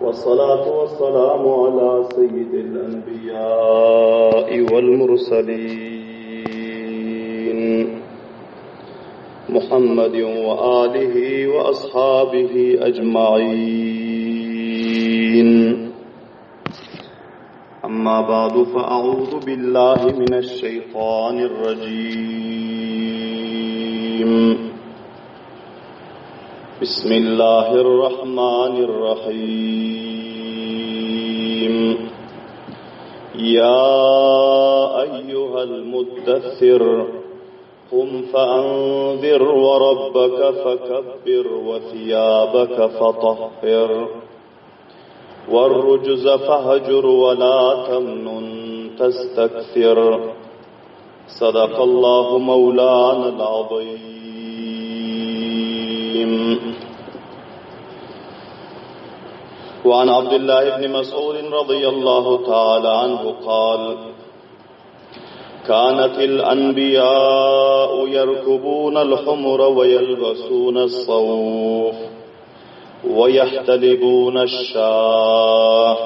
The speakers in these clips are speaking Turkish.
والصلاة والسلام على سيد الأنبياء والمرسلين محمد وآله وأصحابه أجمعين. أما بعد فأعوذ بالله من الشيطان الرجيم. بسم الله الرحمن الرحيم. يا أيها المدثر قم فأنذر وربك فكبر وثيابك فطهر والرجز فهجر ولا تمنن تستكثر. صدق الله مولانا العظيم. وعن عبد الله بن مسعود رضي الله تعالى عنه قال: كانت الأنبياء يركبون الحمر ويلبسون الصوف ويحتلبون الشاة.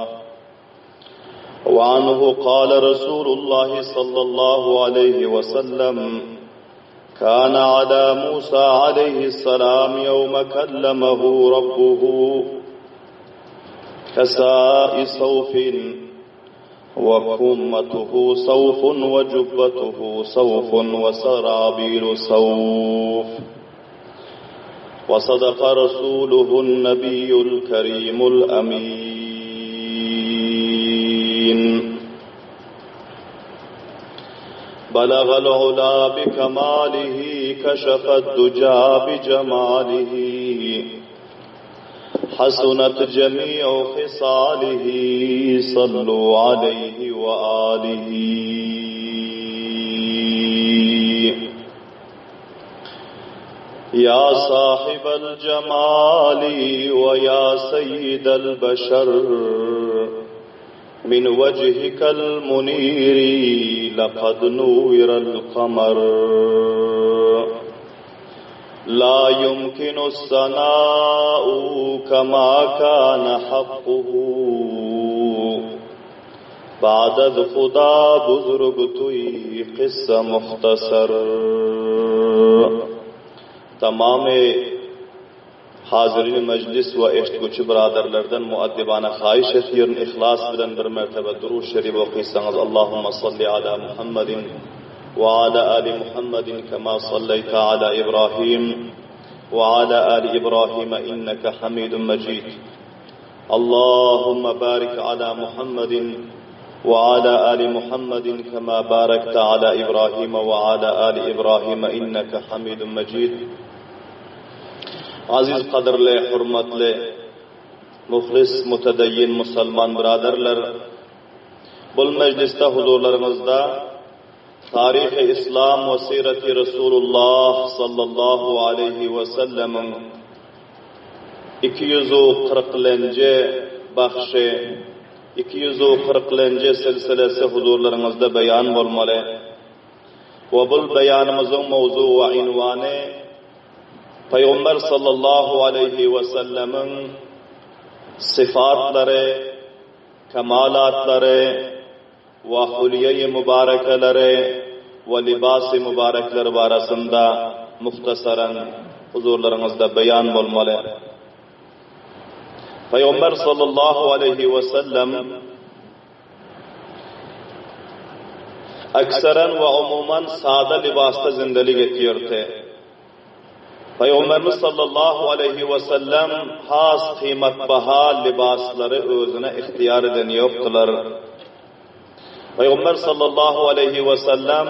وعنه قال رسول الله صلى الله عليه وسلم: كان على موسى عليه السلام يوم كلمه ربه كساء صوف وكمته صوف وجبته صوف وسرابيل صوف. وصدق رسوله النبي الكريم الأمين. بلغ العلا بكماله كشف الدجى بجماله حسنت جميع خصاله صلوا عليه وآله. يا صاحب الجمال ويا سيد البشر من وجهك المنير لقد نور القمر. لا يمكن الثناء كما كان حقه بعد خدا بزرگ توی قصہ مختصر. تمام حاضرین مجلس و اشتگوچ برادرلردن مؤدبانه خواهش اتیرن اخلاص بدن بر مرتبه درود شریف و قصه. اللهم صل على محمد وعلى آل محمد كما صليت على إبراهيم وعلى آل إبراهيم إنك حميد مجيد. اللهم بارك على محمد وعلى آل محمد كما باركت على إبراهيم وعلى آل إبراهيم إنك حميد مجيد. عزیز قدرle, hurmatli, muxlis, mutadayyin musulmon birodarlar, bu majlisda huzurlaringizda tarixi islom va sirati Rasululloh sallallohu alayhi va sallamning 240-chi baxshi, 240-chi silsilasi huzurlaringizda bayon bo'lmoqda. Va bu bayonimizning mavzu va unvoni Payg'ambar sallallohu alayhi va sallamning sifatlari, kamolatlari va hulye mubarakalari va libasi mubaraklar borasida muxtasaran huzurlaringizda bayon bo'lmoqda. Payg'ambar sallallohu alayhi va sallam aksaran va umuman sada libosda zindalik etyordi. Payg'ambarimiz sallallohu alayhi va sallam xos qiymatbaho liboslari o'zini ixtiyoridan yo'qdilar. Payg'ambar sallallohu alayhi va sallam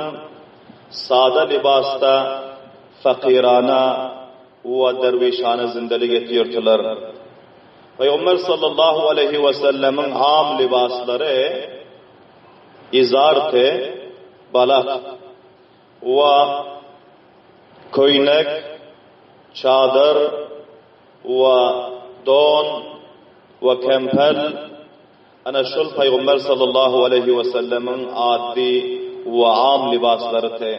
sada libosda faqirona va darvishona zindalik etyordilar. Payg'ambar sallallohu alayhi va sallamning am liboslari izorte, balaq va ko'ynak, chadar va don va kampal ana shul Payg'ambar sallallohu alayhi va sallamning oddiy va am liboslari.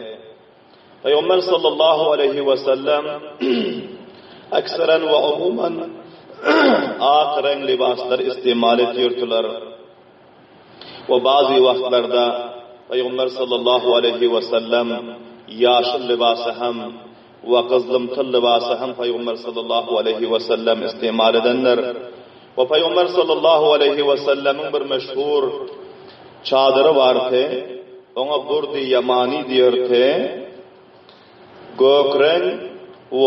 Payg'ambar sallallohu alayhi va sallam aksaran va umuman ak renk libaslar istimal ediyordular. Ve bazı vaktlarda Peygamber sallallahu aleyhi ve sellem yaşıl libası hem ve kızlımtıl libası hem Peygamber sallallahu aleyhi ve sellem istimal edenler. Ve Peygamber sallallahu aleyhi ve sellemin bir meşhur çadırı vardı. Ona burdi yamani diyordu. Gökren ve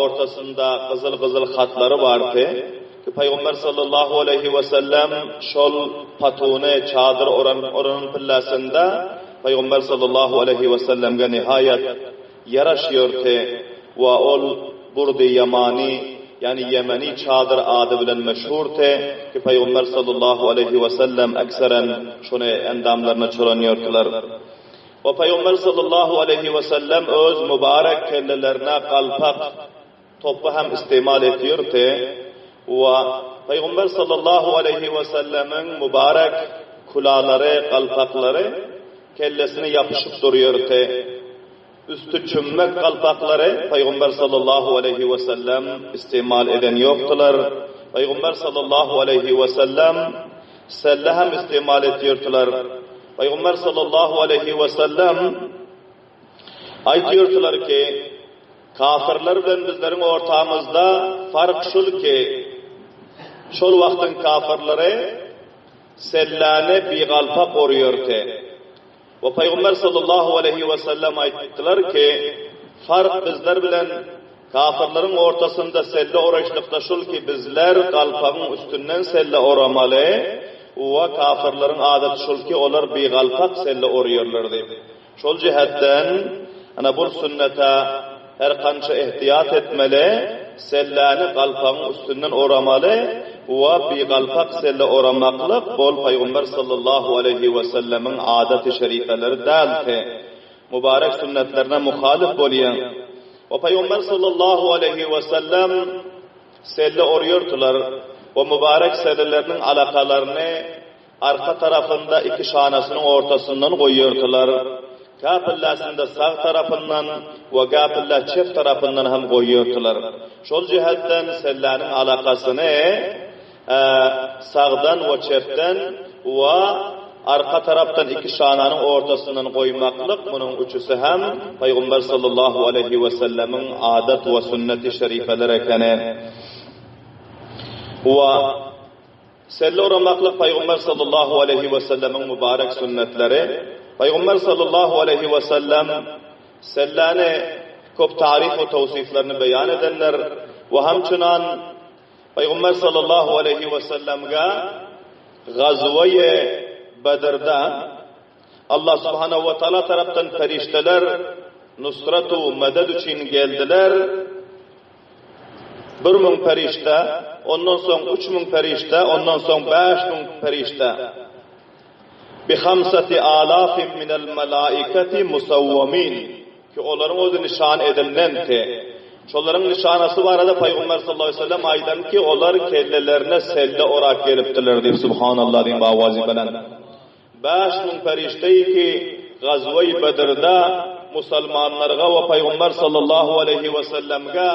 ortasında kızıl hatları vardı. Ki Peygamber sallallahu aleyhi ve sellem şol patune çadır oranın pillasında Peygamber sallallahu aleyhi ve sellem'e nihayet yaraşıyordu ve ol burdi yamani yani Yemeni çadır adı bilen meşhurdu ki Peygamber sallallahu aleyhi ve sellem ekseren şunu endamlarına çoranıyordular. Ve Peygamber sallallahu aleyhi ve sellem öz mübarek kellelerine kalpak topu hem istimal ediyordu ve Peygamber sallallahu aleyhi ve sellemin mübarek kulaları, kalpakları kellesine yapışıp duruyordu. Üstü çömmek kalpakları Peygamber sallallahu aleyhi ve sellem istimal eden yoktular. Peygamber sallallahu aleyhi ve sellem selle hem istimal ediyordular. Peygamber sallallahu aleyhi ve sellem aytıyordular ki kafirler bilen bizlerin ortamızda fark şul ki şol vaktin kafirleri sellane bir kalpak oruyordu. Ve Peygamber sallallahu aleyhi ve sellem ayttılar ki fark bizler bilen kafirlerin ortasında selle oruçlukta şul ki bizler kalpağın üstünden selle oramalı ve kafirlerin adet şul ki onlar bir kalpak selle oruyorlardı. Şol cihetten ana bu sünnete her kança ihtiyat etmeli, sellani kalpağın üstünden oramalı ve bir kalpak selle oramaklık bol Peygamber sallallahu aleyhi ve sellemin adet-i şerifeleri değildi. Mübarek sünnetlerine muhalif bolayan. Ve Peygamber sallallahu aleyhi ve sellem selle oruyordular. O mübarek sellelerinin alakalarını arka tarafında iki şanasının ortasından koyuyordular. Gapillasında sağ tarafından ve gapillah çift tarafından hem koyuyordular. Şol cihetten sellanin alakasını sağdan ve çiftten ve arka taraftan iki şananın ortasından koymaklık bunun üçüsü hem Peygamber sallallahu aleyhi ve sellemin adet ve sünnet-i şerifeler ekene. Ve selle oramaklık Peygamber sallallahu aleyhi ve sellemin mübarek sünnetleri. Peygamber sallallahu aleyhi ve sellem sellani köp tarif ve tavsiflerini beyan edenler ve hemçinan Peygamber sallallahu aleyhi ve sellem'e gazve-i Bedir'de Allah subhanahu ve taala taraftan ferişteler nusratu meded için geldiler. 1000 ferişte, ondan sonra 3000 ferişte, ondan sonra 5000 ferişte. Bi 5000 minel melaiketi musavvamin ki onların o nişan edilenti. Şonların nişanası var da Peygamber sallallahu aleyhi ve sellem aydan ki onlar kellelerine selle orak geliptiler deyip subhanallah deyip avazi bilen. 5000 ferişteyi ki Gazve-i Bedir'de Müslümanlara ve Peygamber sallallahu aleyhi ve sellem'e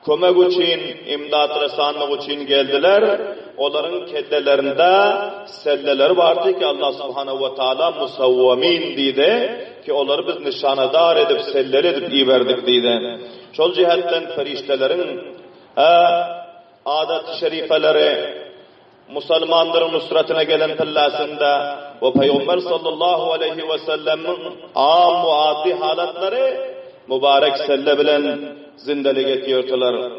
kömek için, imdat resanlık için geldiler. Onların kellelerinde selleler vardı ki Allah subhanahu ve taala musavvamin dedi ki onları biz nişanadar edip selleri edip iyi verdik dedi. Şol cihetten feriştelerin adet-i şerifeleri Müslümanların nusratına gelen pillasında ve Peygamber sallallahu aleyhi ve sellem'in am muaddi halatları mübarek selle bilen zindelik ediyordular.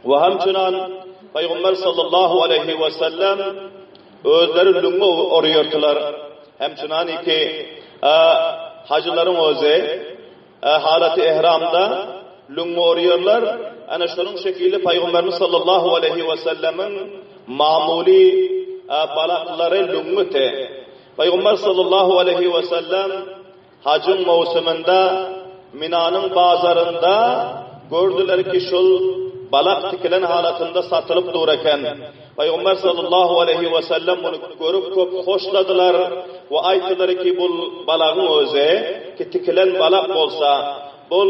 Ve hemçinan Peygamber sallallahu aleyhi ve sellem özleri lüngü oruyordular. Hemçinan ki hacıların özü halati ihramda lüngü oruyorlar. Ana şunun şekilde Peygamberimiz sallallahu aleyhi ve sellemin mamuli balakları lüngüte. Peygamber sallallahu aleyhi ve sellem hacın mevsiminde Mina'nın bazarında gördüler ki şul balak tikilen halatında satılıp dururken Peygamber sallallahu aleyhi ve sellem bunu görüp çok hoşladılar ve ayttılar ki bu balağın özü ki tikilen balak olsa bu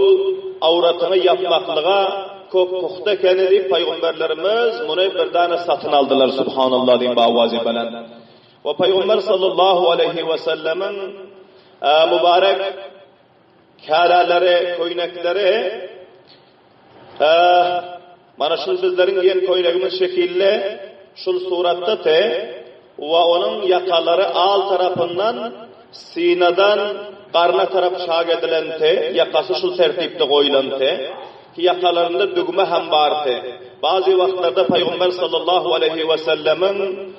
avratını yapmaklığa puxta ekeni deyip Peygamberlerimiz bunu bir tane satın aldılar subhanallah diyeyim bavazi bilen. Ve Peygamber sallallahu aleyhi ve sellemin mübarek kâlaları, koynakları mana şu bizlerin giyen koynagimiz şekilli şul suratta te ve onun yakaları alt tarafından sineden qarna taraf şag edilen te, yakası şul tertipte koyulan te, ki yakalarında dügme hem var te. Bazı vaktlarda Peygamber sallallahu aleyhi ve sellemin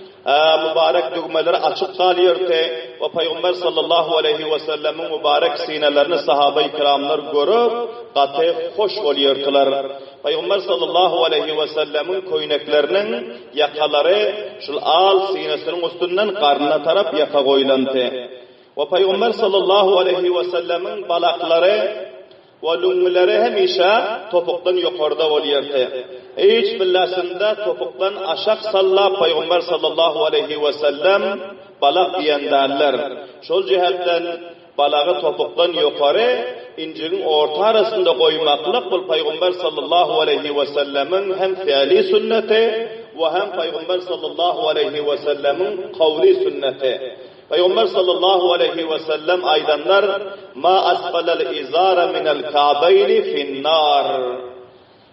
mübarek düğmeleri açık kalıyor te ve Peygamber sallallahu aleyhi ve sellemin mübarek sinelerini sahabe-i kiramlar görüp katı hoş oluyordular. Peygamber sallallahu aleyhi ve sellemin koynaklarının yakaları şu al sinesinin üstünden karnına taraf yaka koyulan te. Ve Peygamber sallallahu aleyhi ve sellemin balakları ve lüngüleri hemişe topuktan yukarıda oluyordu. Hiç billasında topuktan aşağı salla Peygamber sallallahu aleyhi ve sellem balak diyenlerler. Şol cihetten balağı topuktan yukarı incinin orta arasında koymaklık bu Peygamber sallallahu aleyhi ve sellemin hem fiili sünneti ve hem Peygamber sallallahu aleyhi ve sellemin kavli sünneti. Peygamber sallallahu aleyhi ve sellem aydanlar ma asfalal izara minel ka'bayni finnar.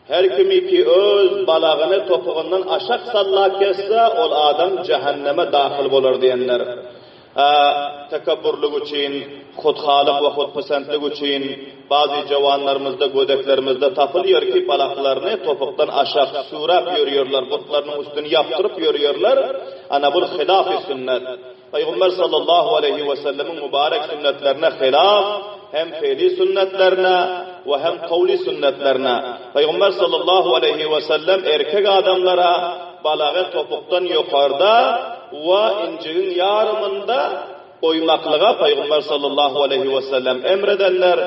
Her kimi ki öz balağını topuğundan aşağı salla kesse ol adam cehenneme dahil olur diyenler. Tekabburluk için, xudxalık ve xudpesentlik için bazı cavanlarımızda, gödeklerimizde tapılıyor ki balaklarını topuktan aşağı sürüp yürüyorlar, butlarının üstünü yaptırıp yürüyorlar. Ana bu hilaf-ı sünnet. Peygamber sallallahu aleyhi ve sellemin mübarek sünnetlerine hilaf, hem fiili sünnetlerine ve hem kavli sünnetlerine. Peygamber sallallahu aleyhi ve sellem erkek adamlara balağı topuktan yukarıda ve incinin yarımında koymaklığa Peygamber sallallahu aleyhi ve sellem emredenler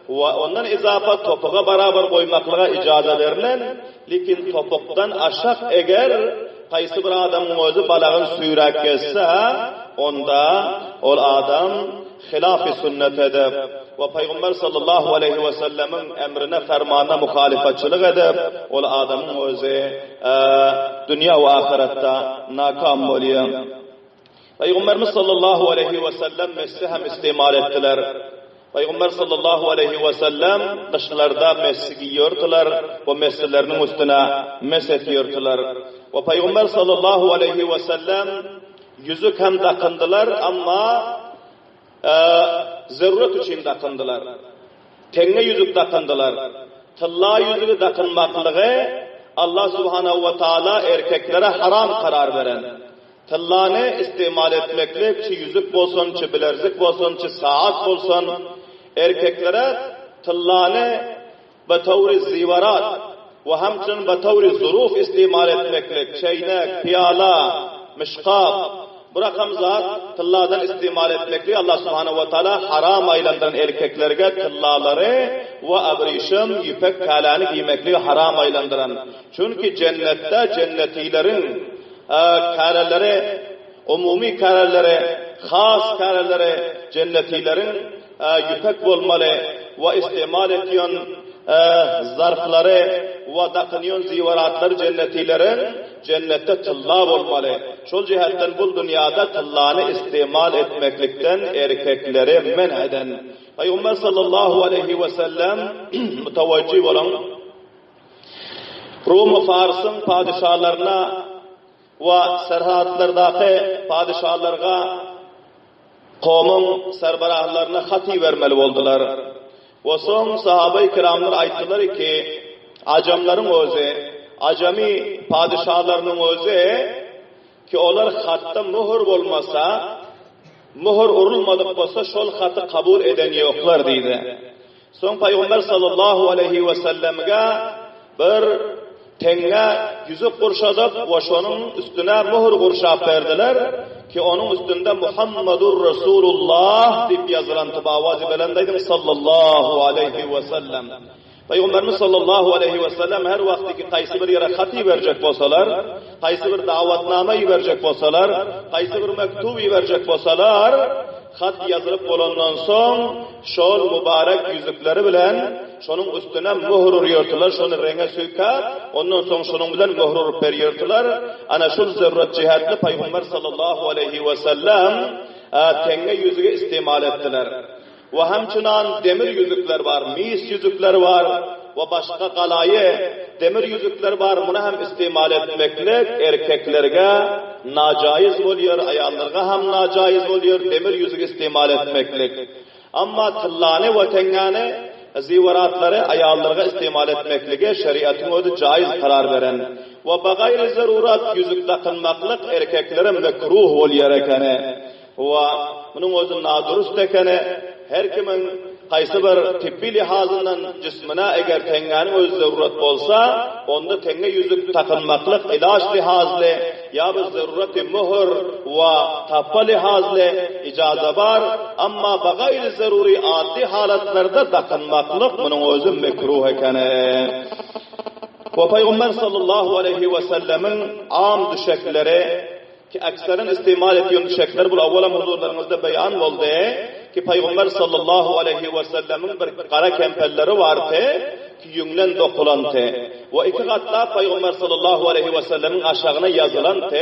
ve ondan izafa topuğa beraber koymaklığa icazet verilen, lakin topuktan aşağı eğer qaysı bir adamın özü balağın suyrak kesse onda ol adam hilaf-ı sünnet edip ve Peygamber sallallahu aleyhi ve sellemin emrine fermanına muhalifetçilik edip ol adamın özü dünya ve ahirette nakam oluyor. Peygamberimiz sallallahu aleyhi ve sellem messi hem istimal ettiler. Peygamber sallallahu aleyhi ve sellem dışlarda messi giyiyordular ve messilerinin üstüne mes ediyordular. Ve Peygamber sallallahu aleyhi ve sellem yüzük hem takındılar ama zaruret için takındılar. Tenge yüzük takındılar. Tılla yüzüğü takınmaklığı Allah subhanahu ve taala erkeklere haram karar veren. Tıllanı istimal etmekle ki yüzük olsun, ki bilezik olsun, ki saat olsun, erkeklere tıllanı betavri zivarat ve hemçinin betavri zuruf istimal etmekle çeynek, piyala, mişkab, bu rakam zat tılladan istimal etmekle Allah subhanahu ve teala haram aylandıran erkeklerge tıllaları ve abrişim, yüpek kalanı giymekle haram aylandıran. Çünkü cennette cennetilerin kâreleri, umumi kâreleri, khas kâreleri cennetilerin yüpek olmalı ve istimal ediyon zarfları ve dakınyon zivaratları cennetilerin cennette tıllab olmalı. Şol cihetten bu dünyada tıllanı istimal etmeklikten erkekleri men eden. Peygamber sallallahu aleyhi ve sellem müteveccih olan Rum Fars'ın padişahlarına ve serhatlardaki padişahlarga qavmin serbarahlarına xati vermeli oldular. Ve son sahabe-i kiramlar ayttılar ki acamların özü, acami padişahlarının özü ki onlar hatta mühür olmasa, mühür urulmadık olsa şol hatı kabul eden yoklar deydi. Son Peygamber sallallahu aleyhi ve sellem'e bir tenge yüzük kurşadıp ve şunun üstüne mühür kurşap verdiler ki onun üstünde Muhammedur Resulullah deyip yazılan tıbavazi belendeydim sallallahu aleyhi ve sellem. Peygamberimiz sallallahu aleyhi ve sellem her vakti ki qaysı bir yere xati verecek bolsalar, qaysı bir davatnameyi verecek bolsalar, qaysı bir mektubi verecek bolsalar, xat yazılıp bolandan soň şol mübarek yüzükleri bilen şonun üstüne möhür urýardylar, şonu renge süýkär, ondan soň şonun bilen möhür urup berýärdiler. Ana şu zerrat cihatly Paýgambar sallallahu aleyhi we sellem tenge yüzüge istimal ettiler. Ve hemçinan demir yüzükler var, mis yüzükler var ve başka galayı demir yüzükler var. Bunu hem istimal etmeklik erkeklerge nacaiz oluyor, ayallarga hem nacaiz oluyor demir yüzük istimal etmeklik. Ama tillani ve tengani zivaratları ayallarga istimal etmeklige şeriatın ödü caiz karar veren. Ve bagayri zarurat yüzük takınmaklık erkeklere mekruh oluyor ekene. Ve bunun özü nadurust ekene. Her kimin qaysı bir tibbi lihazından cismine eger tengani öz zarurat bolsa, onda tenge yüzük takınmaklık ilaç lihazlı ya bir zarurati mühür ve tappa lihazlı icaza var. Ama bagayri zaruri adli halatlarda takınmaklık bunun özü mekruh ekene. Ve Peygamber sallallahu aleyhi ve sellemin am düşekleri ki ekserin istimal ediyon düşekler bu avvalam huzurlarımızda beyan oldu ki Peygamber sallallahu aleyhi ve sellemin bir kara kempelleri vardı ki yünglen dokulantı ve iki katla Peygamber sallallahu aleyhi ve sellemin aşağına yazılantı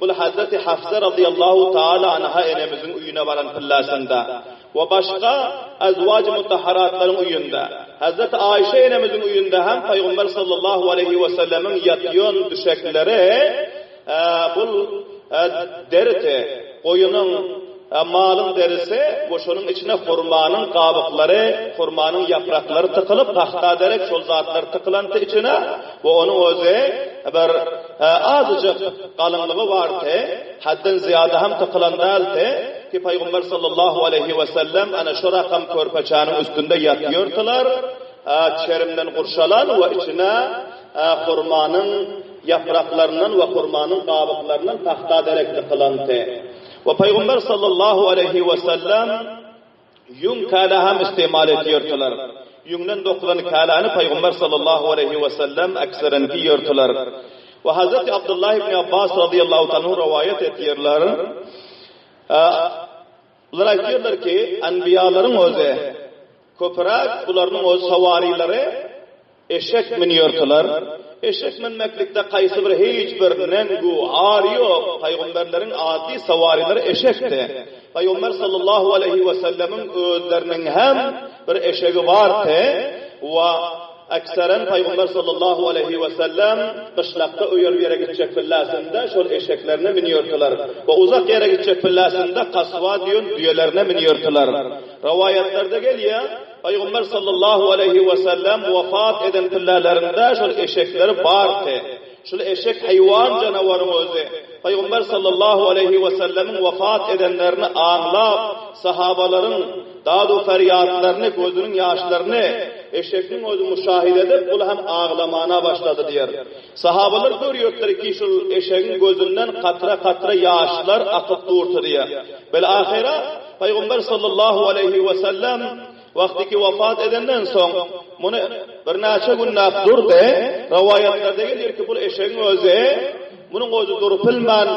bu Hazreti Hafsa radıyallahu ta'ala anha enemizin uyuna varan pillasında ve başka azvac-ı mutahharatların uyunda Hazreti Ayşe enemizin uyunda hem Peygamber sallallahu aleyhi ve sellemin yatyon düşekleri bu derite koyunun malın derisi boşunun içine hurmanın kabukları, hurmanın yaprakları tıkılıp tahta derek şol zatlar tıkılantı içine ve onun özü bir azıcık kalınlığı vardı. Hadden ziyade hem tıkılandaldı ki Peygamber sallallahu aleyhi ve sellem ana şu rakam körpeçanın üstünde yatıyordular. Çerimden kurşalan ve içine hurmanın yapraklarından ve hurmanın kabuklarından tahta derek tıkılantı. Ve Peygamber sallallahu aleyhi ve sellem yün kâla hem istimal ediyordular. Yünden dokulan kâlanı Peygamber sallallahu aleyhi ve sellem ekserenki yiyordular. Ve Hazreti Abdullah ibn Abbas radıyallahu anhu rivayet ediyorlar. Bunlar aytıyorlar ki enbiyaların özü köpürek bularının öz savarileri eşek miniyordular. Eşek minmeklikte qaysı bir hiç bir nengu ağrı yok. Peygamberlerin adi savarileri eşekti. Peygamber sallallahu aleyhi ve sellemin özlerinin hem bir eşeği vardı ve ekseren Peygamber sallallahu aleyhi ve sellem kışlakta uyur bir yere gidecek pillasında şol eşeklerine biniyordular. Ve uzak yere gidecek pillasında kasva diyon düyelerine biniyordular. Rivayetlerde geliyor. Peygamber sallallahu aleyhi ve sellem vefat eden pillerlerinde şol eşekleri vardı. Şol eşek hayvan canavarı özü. Peygamber sallallahu aleyhi ve sellemin vefat edenlerini anlap sahabaların dağdu feryatlarını, gözünün yaşlarını eşekin özü müşahede edip bunu hem ağlamana başladı diyor. Sahabalar görüyorlar ki şu eşeğin gözünden katra katra yaşlar akıp durdu diyor. Böyle ahire Peygamber sallallahu aleyhi ve sellem vaktiki vefat edenden son bunu bir neçe gün durdu. Rivayetlerde geliyor ki bu eşeğin özü bunun özü durup bilmen,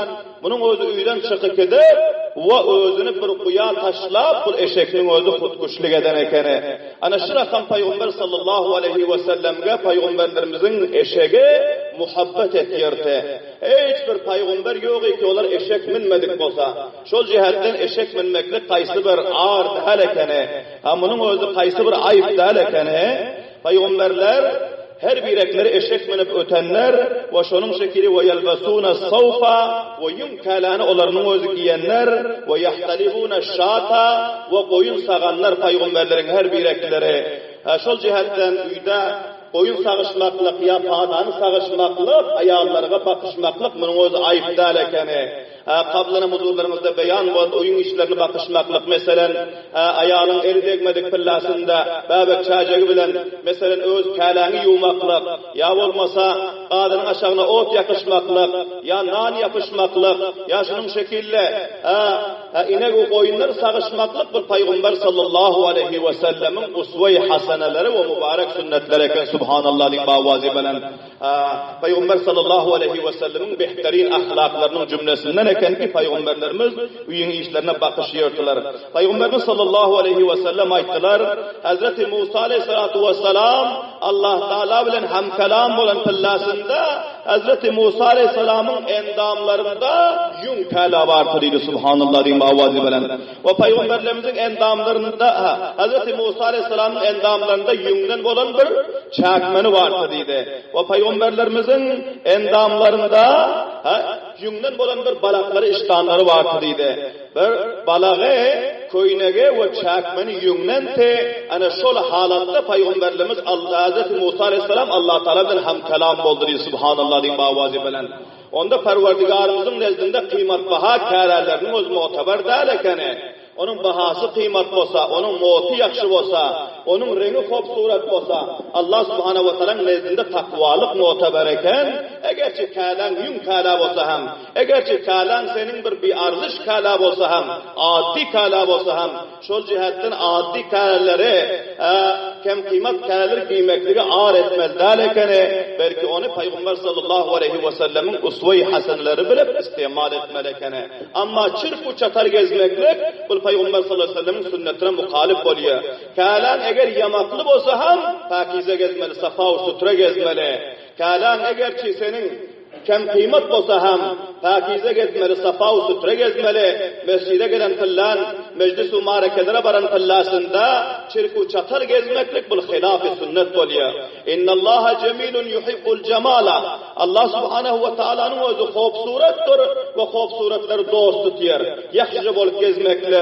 bunun özü üyden çıkıp gidip ve özünü bir kuya taşlap bu eşeğin özü hudkuşluk eden ekene. Ana şu rakam Peygamber sallallahu aleyhi ve sellem'e Peygamberlerimizin eşeği muhabbet ettirdi. Hiç bir peygamber yok ki onlar eşek minmedik bolsa. Şol cihetten eşek minmeklik qaysı bir ağır däl ekene. Ha bunun özü qaysı bir ayıp däl ekene. Peygamberler her birekleri eşek minip ötenler ve şonun şekili ve yelbasuna savfa ve yumkalani olarının özü giyenler ve yahtalibuna şata ve koyun sağanlar peygamberlerin her birekleri. Şol cihetten uyda koyun sağışmaklık ya padanı sağışmaklık, ayağlarına bakışmaklık bunun özü ayıp däl ekene. Qablana huzurlarımızda beyan var, oyun işlerini bakışmaklık, mesela ayağının eri degmedik pillasında, babak çacağı bilen, mesela öz kâlani yumaklık, ya olmasa qadının aşağına ot yakışmaklık, ya nan yapışmaklık, ya şunun şekilde inek o koyunları sağışmaklık, bu Peygamber sallallahu aleyhi ve sellemin usve-i haseneleri ve mübarek sünnetleri eken subhanallah lik bavazi bilen Peygamber sallallahu aleyhi ve sellemin behterin ahlaklarının cümlesinden eken ki Peygamberlerimiz uyun işlerine bakışıyordular. Peygamberimiz sallallahu aleyhi ve sellem ayttılar. Hazreti Musa aleyhissalatu vesselam Allah Teala bilen hamkelam olan pillasında Hazreti Musa aleyhisselamın endamlarında yün kala vardı dedi. Subhanallah diyeyim avazi bilen. Ve Peygamberlerimizin endamlarında Hazreti Musa aleyhisselamın endamlarında yünden olan bir çakmeni vardı dedi. Ve Peygamberlerimizin endamlarında yünden olan bir balakları iştanları vardı dedi. Bir balağı köynege ve çakmeni yünden te ana şol halatta Peygamberlerimiz Hazreti Musa aleyhisselam Allah Teala bilen ham kelam boldu dedi. Subhanallah diyeyim avazi bilen. Onda Perverdigarımızın nezdinde kıymat baha kârerlerinin öz muteber dâlekene. Onun bahası kıymat olsa, onun muti yakşı olsa, onun rengi hopsurat olsa, Allah subhanahu ve teala'nın nezdinde takvalık muteber eken, egerçi kâlan yün kâlab olsa hem, egerçi kâlan senin bir arzış kâlab olsa hem, addi kâlab olsa hem, şol cihetten addi kâlaları, kem kıymat kâlaları giymekleri ağır etmez dâlekene, belki onu Peygamber sallallahu aleyhi ve sellemin usve-i hasenleri bilip istimal etmelekene. Ama çırpı çatar gezmeklik, bu Peygamber sallallahu aleyhi ve sellem'in sünnetine muhalif oluyor. Kâlan eğer yamaklı olsa hem pakize gezmeli, safa-u sutra gezmeli. Kâlan eğer ki senin kem kıymet olsa hem pakize gezmeli, safa-u sutra gezmeli. Mescide gelen kıllan, meclis-u marekelere varan kıllasında çirku çatal gezmeklik bu hilaf-ı sünnet oluyor. İnnallâhe cemilun yuhibbul cemâla. Allah subhanehu ve teâlâ'nın özü hopsurettir ve hopsuretleri dost tutuyor. Yakşıca bolup gezmeklik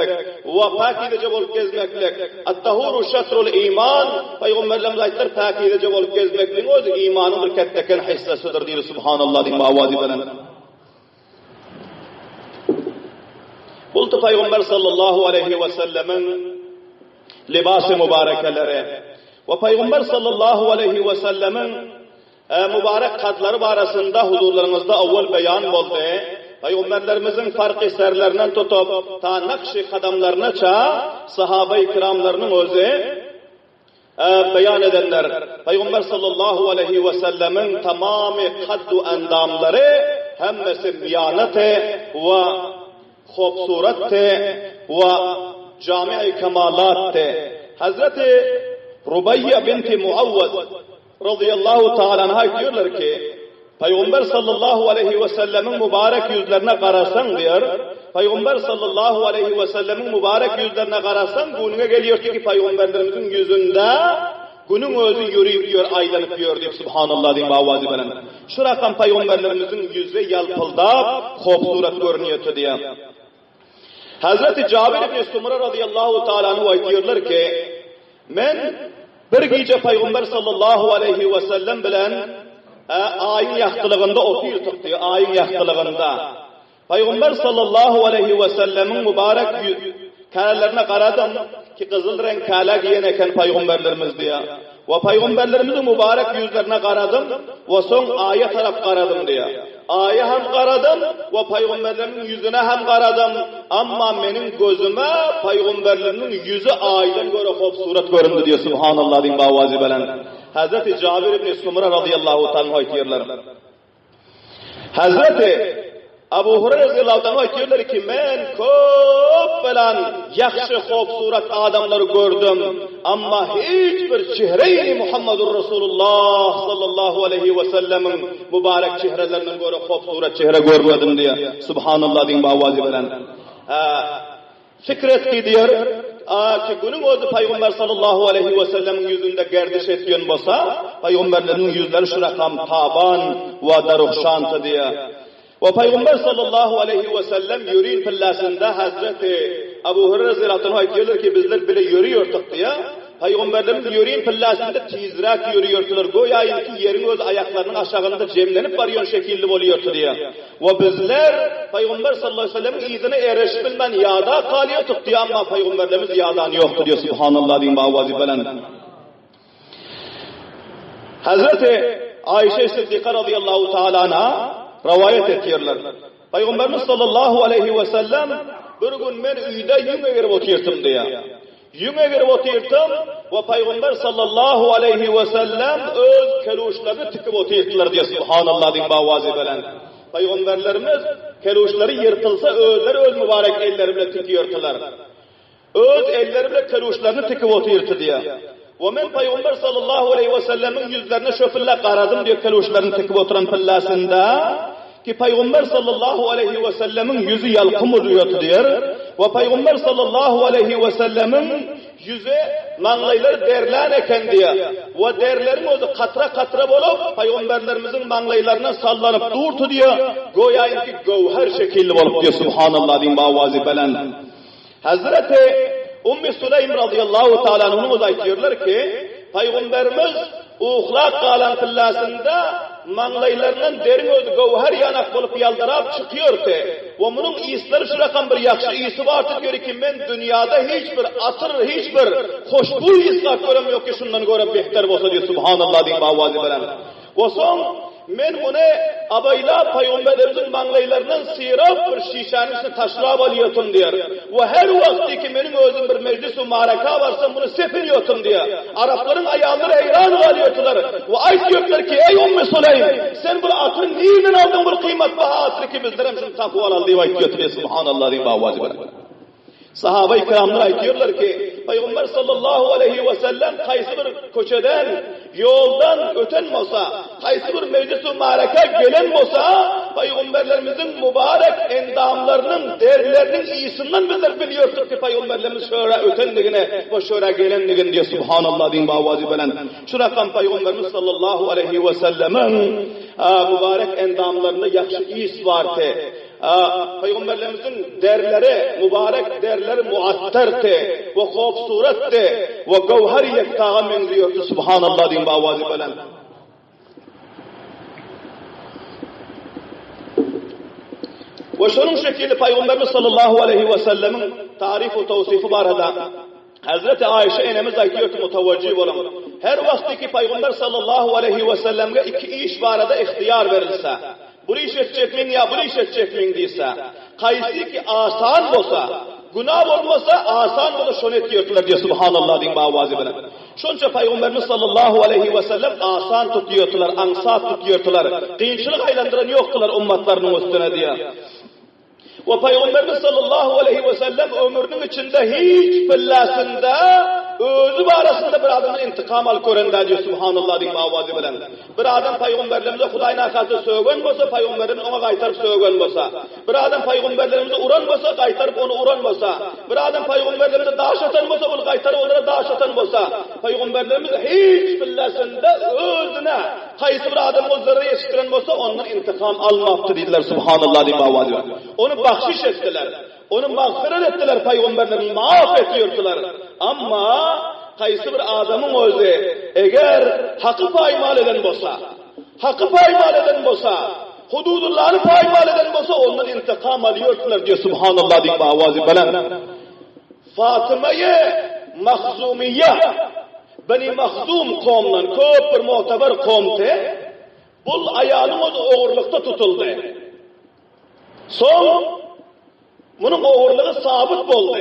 ve pakizece bolup gezmeklik. At-tahuru şatrul iman. Peygamberlerimiz aytlar pakizece bolup gezmeklik özü imanın bir ketteken hissesidir diyor. Subhanallah diyeyim avazi bilen. Bultu Peygamber sallallahu aleyhi ve sellemin libas-ı mübarekeleri ve Peygamber sallallahu aleyhi ve sellemin mübarek kadları arasında huzurlarınızda avval beyan oldu. Peygamberlerimizin farklı eserlerinden tutup ta nakş-ı kadamlarına sahabe-i kiramlarının özü beyan edenler. Peygamber sallallahu aleyhi ve sellemin tamamı kaddu endamları hemmesi miyanete ve hopsuratte ve cami-i kemalatte. Hazreti Rubayya binti Muavvaz radıyallahu ta'ala anha diyorlar ki Peygamber sallallahu aleyhi ve sellemin mübarek yüzlerine karasan diyor. Peygamber sallallahu aleyhi ve sellemin mübarek yüzlerine karasan gününe geliyor ki Peygamberlerimizin yüzünde günün özü yürüyüp diyor, aylanıp diyor deyip subhanallah diyeyim avazi bilen. Şu rakam Peygamberlerimizin yüzü yalpıldap hopsurat görünüyordu diye. Hazreti Cabir ibn Sumra radıyallahu ta'ala anhu diyorlar ki men bir gece Peygamber sallallahu aleyhi ve sellem bilen ayın yaktılığında oturuyorduk diyor, ayın yaktılığında. Peygamber sallallahu aleyhi ve sellemin mübarek kâlelerine karadım ki kızıl renk kâle giyen eken Peygamberlerimiz diye. Ve Peygamberlerimizin mübarek yüzlerine karadım ve son aya taraf karadım diye. Aya hem karadım ve Peygamberlerimin yüzüne hem karadım. Ama benim gözüme Peygamberlerimin yüzü aydan göre hopsurat göründü diyor. Subhanallah diyeyim avazi bilen. Hazreti Cabir ibn Sumra radıyallahu ta'ala diyorlar. Hazreti Abu Hurayra radıyallahu anh diyorlar ki men köp bilen yakşı hopsurat adamları gördüm ama hiçbir çehre-i Muhammedur Resulullah sallallahu aleyhi ve sellemin mübarek çehrelerinden göre hopsurat çehre görmedim diye. Subhanallah diyeyim avazi bilen. Fikret ki diyor ki günün özü Peygamber sallallahu aleyhi ve sellemin yüzünde gerdiş etken olsa Peygamberlerin yüzleri şu rakam taban ve daruhşantı diye. Ve Peygamber sallallahu aleyhi ve sellem yürüyün pillasında Hazreti Abu Hurayra radıyallahu anh diyorlar ki bizler bile yürüyorduk diye. Peygamberlerimiz yürüyün pillasında tizrak yürüyordular. Goya ki yerin öz ayaklarının aşağında cemlenip varıyor şekilli oluyordu diye. Ve bizler Peygamber sallallahu aleyhi ve sellem'in izine erişbilmen yağda kalıyorduk diye ama Peygamberlerimiz yağdan yoktu diyor. Subhanallah diyeyim avazi bilen. Hazreti Ayşe Sıddika radıyallahu ta'ala anha rivayet ediyorlar. Peygamberimiz sallallahu aleyhi ve sellem bir gün ben uyda yüme girip oturttum diye. Yüme girip oturttum ve Peygamber sallallahu aleyhi ve sellem öz keluşlarını tıkıp oturttular diye. Subhanallah diyeyim avazi bilen. Peygamberlerimiz keluşları yırtılsa öz mübarek elleri bilen tikiyordular. Öz elleri bilen keluşlarını tikip oturdu diye. Ve men Peygamber sallallahu aleyhi ve sellemin yüzlerine şöpülle karadım diye keluşlarını tikip oturan pillasında ki Peygamber sallallahu aleyhi ve sellemin yüzü yalkım oluyordu diyor. Ve Peygamber sallallahu aleyhi ve sellemin yüzü mağlayları derlen eken diye. Ve derlerin özü katra bolup Peygamberlerimizin mağlaylarına sallanıp durdu diye. Goyayın ki gövher şekilli olup diye subhanallah din bavazi belen. Hazreti Ummi Süleym radıyallahu ta'ala anhumuz aytıyorlar ki Peygamberimiz uhlak kalan pillasında mağlaylarından derin özü gövher yanak bolup yaldırıp çıkıyordu. Ve bunun iyisleri şu rakam bir yakşı iyisi vardır diyor ki ben dünyada hiçbir atır, hiçbir hoşbuy islat göremiyor ki şundan göre behter olsa diyor subhanallah din bavazi belen. Ve son men bunu abayla Peygamberimizin mağlaylarından sıyırıp bir şişenin içine taşırıp alıyordum diyor. Ve her vakti ki benim özüm bir meclis-i maraka varsa bunu sepiniyordum diyor. Arapların ayağları heyran alıyordular. Ve aytıyorlar ki ey Ummi Süleym sen bu atın neyinden aldın bu kıymet baha atır ki bizler hem şunu takval aldı diye aytıyordu diye subhanallah diye bavazi belen. Sahabe-i kiramlar aytıyorlar ki Peygamber sallallahu aleyhi ve sellem kaysı bir köçeden, yoldan öten olsa, kaysı bir meclis-i maraka gelen olsa, Peygamberlerimizin mübarek endamlarının, derlerinin iyisinden bizler biliyoruz ki Peygamberlerimiz şöyle ötenliğine ve şöyle gelenliğine diye subhanallah din bavazi belen. Şu rakam Peygamberimiz sallallahu aleyhi ve sellemin mübarek endamlarında yakşı iyisi vardı. Peygamberlerimizin derleri, mübarek derleri muatterti ve hufsuretti ve gevher yektağa benziyordu subhanallah din bavazi belen. Ve şunun şekilde Peygamberimiz sallallahu aleyhi ve sellemin tarif ve tavsifi var da Hazreti Ayşe enemiz aytıyordu mutavacih olan. Her vakti ki Peygamber sallallahu aleyhi ve sellem'e iki iş barada ihtiyar verilse, bu iş edecek min ya bu iş edecek min deyse, kaysi ki asan olsa, günah olmasa asan olur şunu etiyordular diye subhanallah din bavazi belen. Şunca Peygamberimiz sallallahu aleyhi ve sellem asan tutuyordular, ansat tutuyordular. Kıyınçılık aylandıran yoktular ummatlarının üstüne diye. Ve Peygamberimiz sallallahu aleyhi ve sellem ömrünün içinde hiç pillasında özü barasında bir adamın intikam al körende diyor subhanallah din bavazi bilen. Bir adam Peygamberlerimize Hudayın arkası söğün olsa, Peygamberimiz ona kaytarıp söğün olsa. Bir adam Peygamberlerimize uğran olsa, kaytarıp onu uğran olsa. Bir adam Peygamberlerimize dağış atan olsa, bunu kaytarıp onlara dağış atan olsa. Peygamberlerimiz hiç pillasında özüne kayısı bir adam o zırhı yetiştiren olsa, ondan intikam almaptı dediler subhanallah din bavazi bilen. Onu bahşiş ettiler. Onu mağfiret ettiler Peygamberlerini maaf ediyordular. Ama kayısı bir adamın özü eğer hakkı paymal eden olsa, hakkı paymal eden olsa, hududullahını paymal eden olsa ondan intikam alıyordular diyor subhanallah diye bavazi belen. Fatıma-i Mahzumiye Beni Mahzum kavmdan köp bir muteber kavmdi. Bu ayalımız oğurlukta tutuldu. Son bunun oğurluğu sabit oldu.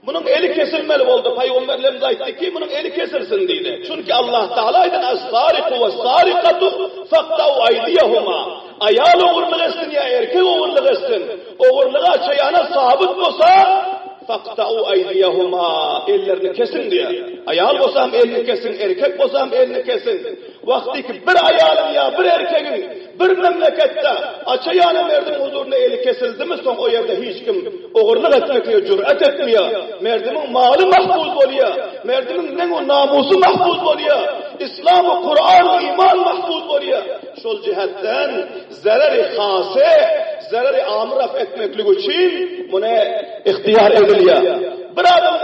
Bunun eli kesilmeli oldu. Peygamberlerimiz aytti ki bunun eli kesilsin dedi. Çünkü Allah Teala'ydı es-sariku ve-sarikatu faqta'u aydiyahuma. Ayal oğurluğu etsin ya erkek oğurluğu etsin. Oğurluğu açayana sabit olsa faqta'u aydiyahuma. Ellerini kesin diye. Ayal olsam elini kesin, erkek olsam elini kesin. Vakti ki bir ayalın ya bir erkeğin bir memlekette açayana merdim huzuruna eli kesildi mi son o yerde hiç kim oğurluk etmekle cüret etmiyor. Merdimin malı mahfuz oluyor. Merdimin ne namusu mahfuz oluyor. İslam-ı Kur'an, iman mahfuz oluyor. Şol cihetten zararı hase, zararı amraf etmeklik için buna ihtiyar ediliyor. Bir adamın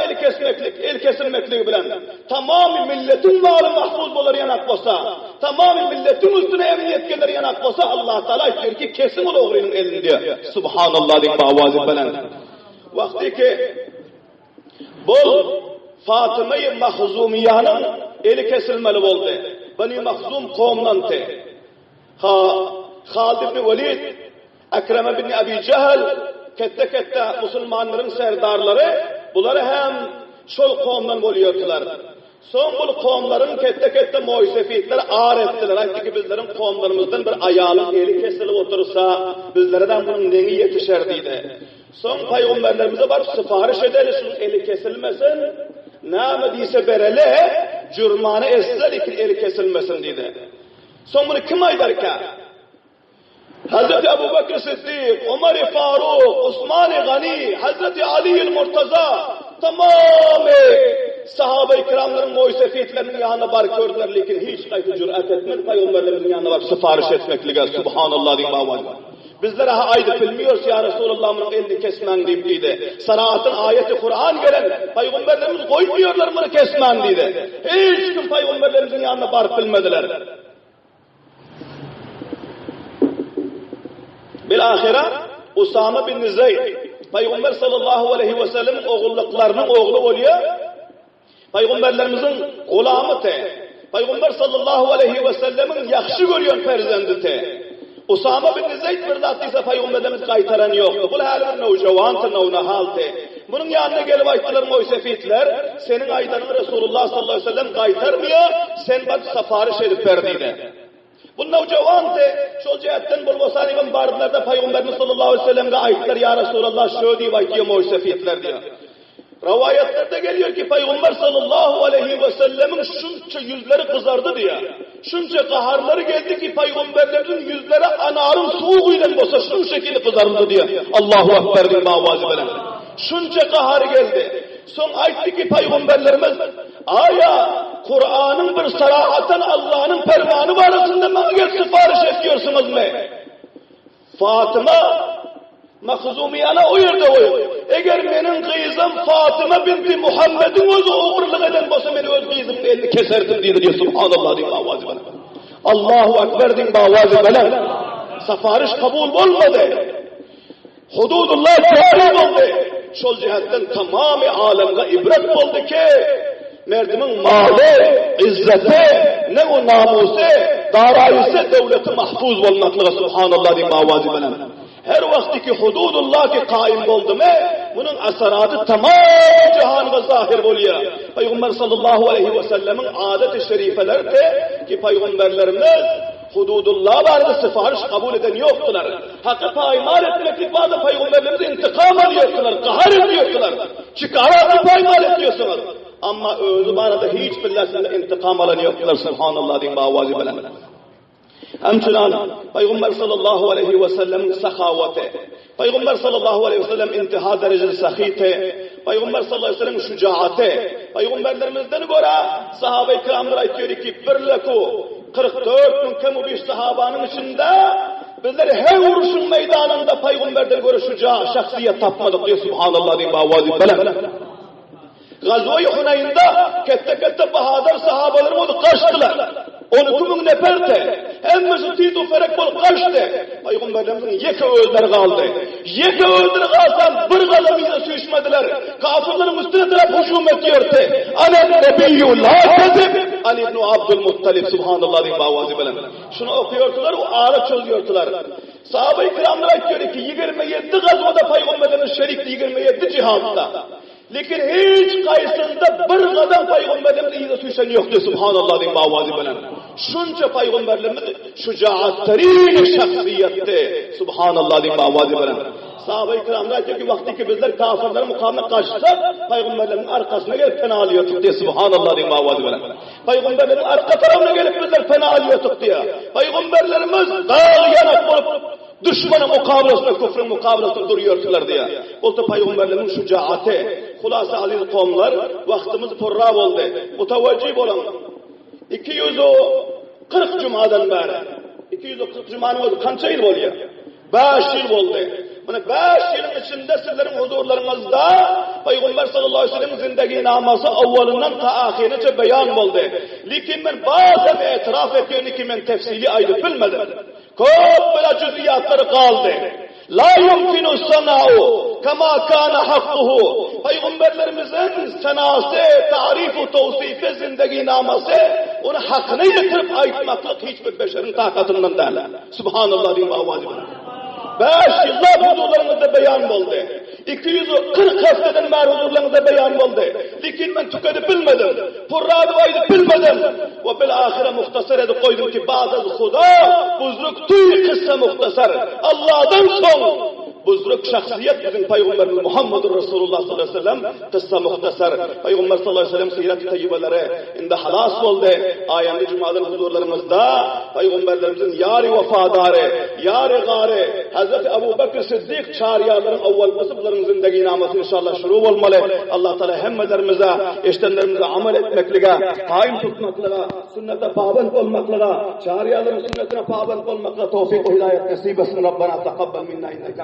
eli kesilmekliği bilen tamamı milletin malı mahfuz olur yanak olsa, tamamı milletin üstüne emniyet gelir yanak olsa Allah Teala diyor ki kesin ol oğrunun elini diyor. Subhanallah diye bavazi bilen. Vakti ki bu Fatıma-i Mahzumiye'nin eli kesilmeli oldu. Beni Mahzum kavmdan te. Halid bin Velid, Ekrem bin Abi Cehel, kette Müslümanların serdarları, bunları hem şol kavmdan oluyordular. Son bu kavimlerin kette muaysefiyetleri ağır ettiler. Aytdı ki bizlerin kavimlerimizden bir ayalın eli kesilip otursa bizlerden bunun neni yetişer deydi. Son peygamberlerimize barıp sipariş ederiz şunun eli kesilmesin. Nâme deyse berele cürmanı esler ikin eli kesilmesin deydi. Son bunu kim aydarken? Hazreti Ebu Bekir Siddiq, Ömer-i Faruk, Osman-i Gani, Hazreti Ali-i Murtaza tamamı sahabe-i kiramların muaysefiyetlerinin yanına bar gördüler, lakin hiç kayıtı cüret etmedi, peygamberlerimizin yanına var sipariş etmekliğe, subhanallah diyeyim bavacı. Bizlere aydı bilmiyoruz ya Resulullah'ın elini kesmen deyip deydi. Sanaatın ayeti Kur'an gelen peygamberlerimiz koymuyorlar bunu kesmen deydi. Hiç kim peygamberlerimizin yanına bar bilmediler. Bilahira Usame bin Zeyd Peygamber sallallahu aleyhi ve sellem'in oğullarının oğlu oluyor. Peygamberlerimizin gulamı te. Peygamber sallallahu aleyhi ve sellem'in yaxşı görüyor ferzendi te. Usame bin Zeyd bir zat ise Peygamberlerimiz kaytaran yoktu. Bu hali bir nevjavantı nevnahal te. Bunun yanına gelip ayttılar muaysefiyetler, senin aydanın Resulullah sallallahu aleyhi ve sellem kaytarmıyor, sen bak sipariş edip verdiydi. Bu nevcavan de şu cihetten bulmasanıgın bardılarda Peygamberimiz sallallahu aleyhi ve sellem'e ayetler ya Resulallah şöyle deyip aytıyor muaysefiyetler diyor. Rivayetlerde geliyor ki Peygamber sallallahu aleyhi ve sellemin şunca yüzleri kızardı diyor. Şunca kaharları geldi ki Peygamberlerin yüzleri anarın soğuğuyla bosa şu şekilde kızardı diyor. Allahu Ekber diye mavazi böyle. Şunca kahar geldi. Son ayetti ki Peygamberlerimiz aya Kur'an'ın bir sarahaten Allah'ın fermanı var arasında bana gel sipariş ediyorsunuz mu? Fatıma Mahzumiyana o yerde oy. Eğer benim kızım Fatıma binti Muhammed'in özü uğurluk eden olsa beni öz kızımın elini keserdim diyor. Subhanallah diye mavazi bana. Allahu Ekber diye mavazi bana. Sipariş kabul olmadı. Hududullah cari oldu. Şol cihetten tamamı alemde ibret oldu ki merdimin malı, izzeti, ne o namusu, darayisi devleti mahfuz olmaklığa subhanallah diye mavazi bana. Her vakti ki hududullah ki kaim oldu mu, bunun esaratı tamam cihanına zahir oluyor. Peygamber sallallahu aleyhi ve sellemin adet-i şerifeleri de ki Peygamberlerimiz hududullah vardı sipariş kabul eden yoktular. Hakkı paymal etmeklik bazı Peygamberlerimize intikam alıyordular, kahar ediyordular. Çıkararak paymal ediyorsunuz. Ama özü barada hiç billasında intikam alan yoktular. Subhanallah din bavazi bilen. Hemçinin Peygamber sallallahu aleyhi ve sellem'in sakavati, Peygamber sallallahu aleyhi ve sellem intiha dereceli sahite, Peygamber sallallahu aleyhi ve sellem şücaati, Peygamberlerimizden göre sahabe-i kiramlar aytıyor ki birleku 44 bin kemu bir sahabanın içinde bizler her vuruşun meydanında Peygamberden göre şüca şahsiyet tapmadık diyor subhanallah diye bavazi bilen. Gazve-i Huneyn'de kette bahadır sahabalarım onu kaçtılar. 12 bin neferte. Hemmesi titu ferek bol kaçtı. Peygamberlerimizin yeke öldür kaldı. Yeke öldür kalsam bir kalımıyla suyuşmadılar. Kafirlerin üstüne taraf hücum ediyordu. Ane nebiyyü la kezib. Ali ibn Abdülmuttalib subhanallah diye bavazi bilen. Şunu okuyordular, o ağrı çözüyordular. Sahabe-i kiramlar diyor ki 27 gazvada Peygamberlerimiz şerikti 27 cihatta. Lakin hiç kayısında bir kadın Peygamberlerimiz iyi de suyuşan yoktu subhanallah diye mavazi bilen. Şunca Peygamberlerimiz şücaatterin şahsiyette subhanallah diye mavazi bilen. Sahabe-i kiramlar diyor ki vakti ki bizler kafirlerin mukamına kaçsak Peygamberlerin arkasına gelip fena alıyorduk diye subhanallah diye mavazi bilen. Peygamberlerin arka tarafına gelip bizler fena alıyorduk diye. Peygamberlerimiz dağ yanak olup düşmanın mukabilesinde, küfrün mukabilesinde duruyordular diye. Oldu Peygamberlerin şücaati. Hulasa aziz kavimler, vaktimiz purrab oldu. Mutavvacib olun. 240 cumadan beri. 240 cumanın oldu. Kança yıl oluyor? 5 yıl oldu. Bunu 5 yılın içinde sizlerin huzurlarınızda Peygamber sallallahu aleyhi ve sellem zindagi naması avvalından ta ahirine beyan oldu. Lakin ben bazen itiraf ediyorum ki ben tefsili ayrı bilmedim. Çok böyle cüziyatları kaldı. La yumkinu sana'u kama kana hakkuhu. Peygamberlerimizin sanası, tarifu, tavsifi, zindagi naması onu hakkını yitirip aytmaklık hiçbir beşerin takatından değil. Subhanallah diyeyim avazı. 5 yıllar huzurlarınızda beyan oldu. 240 haftadan beri huzurlarınızda beyan oldu. Lakin ben tükedi bilmedim. Purradı vaydı bilmedim. Ve bilahire muhtasar edip koydum ki bazı Huda buzruk tüy kıssa muhtasar. Allah'dan son buzruk şahsiyet bizim Peygamberimiz Muhammed Resulullah sallallahu aleyhi ve sellem kıssa muhtasar. Peygamber sallallahu aleyhi ve sellem sirat-ı tayyibeleri inde halas oldu. Ayemli cumadan huzurlarımızda Peygamberlerimizin yari vefadarı, yari gari, Hazreti Ebu Bekir Siddiq çağrıyaların avvalması bunların zindagi naması inşallah şuru olmalı. Allah Teala hemmelerimize, eştenlerimize amel etmekliğe, haim tutmaklığa, sünnete pabend olmaklığa, çağrıyaların sünnetine pabend olmaklığa tevfik ve hidayet nasip etsin. Rabbena takabbel minna inneke